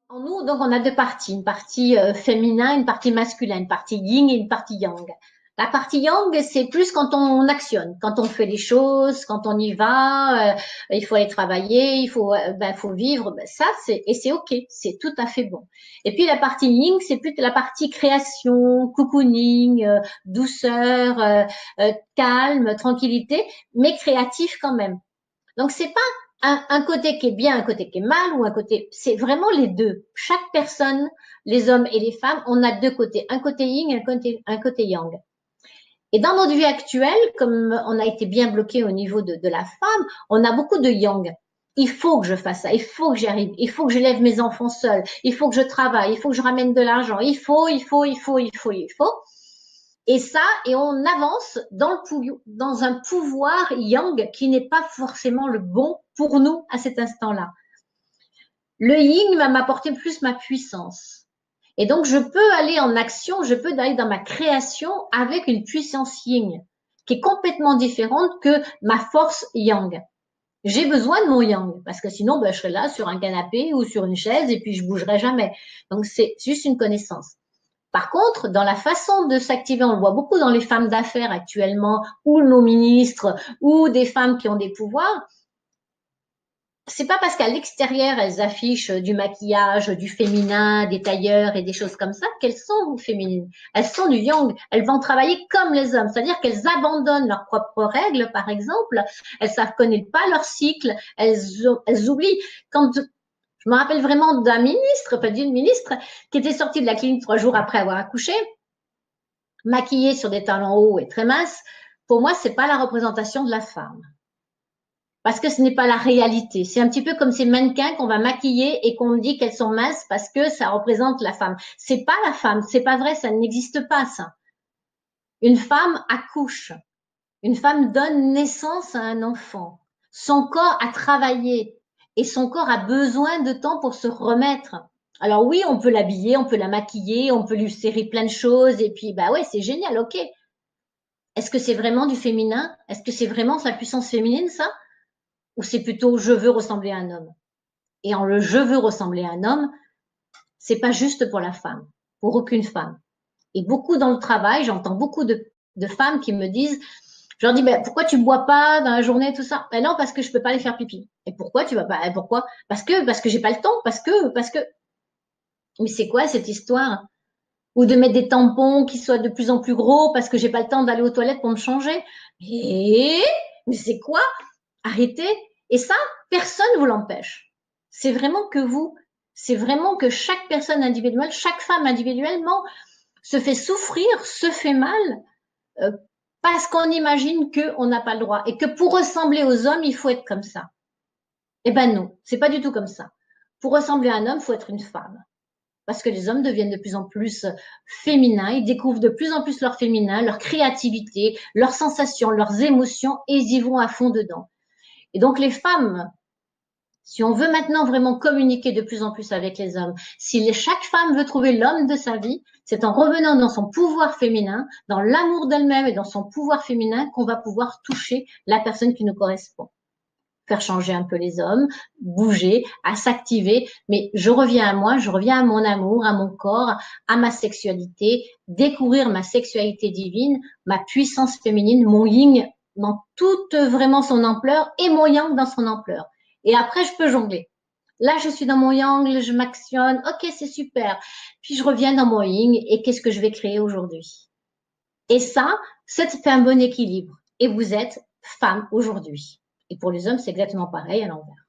En nous, donc, on a deux parties, une partie féminin, une partie masculin, une partie yin et une partie yang. La partie yang, c'est plus quand on actionne, quand on fait les choses, quand on y va, il faut aller travailler, faut vivre, ça c'est ok, c'est tout à fait bon. Et puis la partie yin, c'est plus la partie création, cocooning, douceur, calme, tranquillité, mais créatif quand même. Donc c'est pas un côté qui est bien, un côté qui est mal, ou un côté, c'est vraiment les deux. Chaque personne, les hommes et les femmes, on a deux côtés, un côté yin et un côté yang. Et dans notre vie actuelle, comme on a été bien bloqué au niveau de la femme, on a beaucoup de yang. Il faut que je fasse ça, il faut que j'y arrive, il faut que j'élève mes enfants seuls, il faut que je travaille, il faut que je ramène de l'argent, il faut. Et ça, et on avance dans un pouvoir yang qui n'est pas forcément le bon pour nous à cet instant-là. Le yin va m'apporter plus ma puissance. Et donc, je peux aller en action, je peux aller dans ma création avec une puissance yin qui est complètement différente que ma force yang. J'ai besoin de mon yang parce que sinon, je serais là sur un canapé ou sur une chaise et puis je bougerai jamais. Donc, c'est juste une connaissance. Par contre, dans la façon de s'activer, on le voit beaucoup dans les femmes d'affaires actuellement, ou nos ministres, ou des femmes qui ont des pouvoirs. C'est pas parce qu'à l'extérieur elles affichent du maquillage, du féminin, des tailleurs et des choses comme ça qu'elles sont féminines. Elles sont du yang. Elles vont travailler comme les hommes, c'est-à-dire qu'elles abandonnent leurs propres règles, par exemple. Elles savent connaître pas leur cycle. Elles oublient. Quand je me rappelle vraiment d'un ministre, pas d'une ministre, qui était sortie de la clinique 3 jours après avoir accouché, maquillée sur des talons hauts et très mince. Pour moi, c'est pas la représentation de la femme. Parce que ce n'est pas la réalité. C'est un petit peu comme ces mannequins qu'on va maquiller et qu'on dit qu'elles sont minces parce que ça représente la femme. C'est pas la femme, c'est pas vrai, ça n'existe pas, ça. Une femme accouche. Une femme donne naissance à un enfant. Son corps a travaillé et son corps a besoin de temps pour se remettre. Alors oui, on peut l'habiller, on peut la maquiller, on peut lui serrer plein de choses et puis ouais, c'est génial, ok. Est-ce que c'est vraiment du féminin? Est-ce que c'est vraiment sa puissance féminine, ça? Ou c'est plutôt je veux ressembler à un homme? Et en le je veux ressembler à un homme, c'est pas juste pour la femme, pour aucune femme. Et beaucoup dans le travail, j'entends beaucoup de femmes qui me disent, je leur dis, pourquoi tu bois pas dans la journée, tout ça? Non, parce que je peux pas aller faire pipi. Et pourquoi tu vas pas? Pourquoi? Parce que j'ai pas le temps, parce que. Mais c'est quoi cette histoire? Ou de mettre des tampons qui soient de plus en plus gros parce que j'ai pas le temps d'aller aux toilettes pour me changer. Mais c'est quoi? Arrêtez. Et ça, personne ne vous l'empêche. C'est vraiment que vous. C'est vraiment que chaque personne individuelle, chaque femme individuellement se fait souffrir, se fait mal, euh, parce qu'on imagine qu'on n'a pas le droit et que pour ressembler aux hommes, il faut être comme ça. Eh ben non, c'est pas du tout comme ça. Pour ressembler à un homme, il faut être une femme. Parce que les hommes deviennent de plus en plus féminins, ils découvrent de plus en plus leur féminin, leur créativité, leurs sensations, leurs émotions, et ils y vont à fond dedans. Et donc les femmes, si on veut maintenant vraiment communiquer de plus en plus avec les hommes, si chaque femme veut trouver l'homme de sa vie, c'est en revenant dans son pouvoir féminin, dans l'amour d'elle-même et dans son pouvoir féminin qu'on va pouvoir toucher la personne qui nous correspond. Faire changer un peu les hommes, bouger, à s'activer. Mais je reviens à moi, je reviens à mon amour, à mon corps, à ma sexualité, découvrir ma sexualité divine, ma puissance féminine, mon yin dans toute vraiment son ampleur et mon yang dans son ampleur. Et après, je peux jongler. Là, je suis dans mon yang, je m'actionne, ok, c'est super. Puis je reviens dans mon yin et qu'est-ce que je vais créer aujourd'hui? Et ça fait un bon équilibre. Et vous êtes femme aujourd'hui. Et pour les hommes, c'est exactement pareil à l'envers.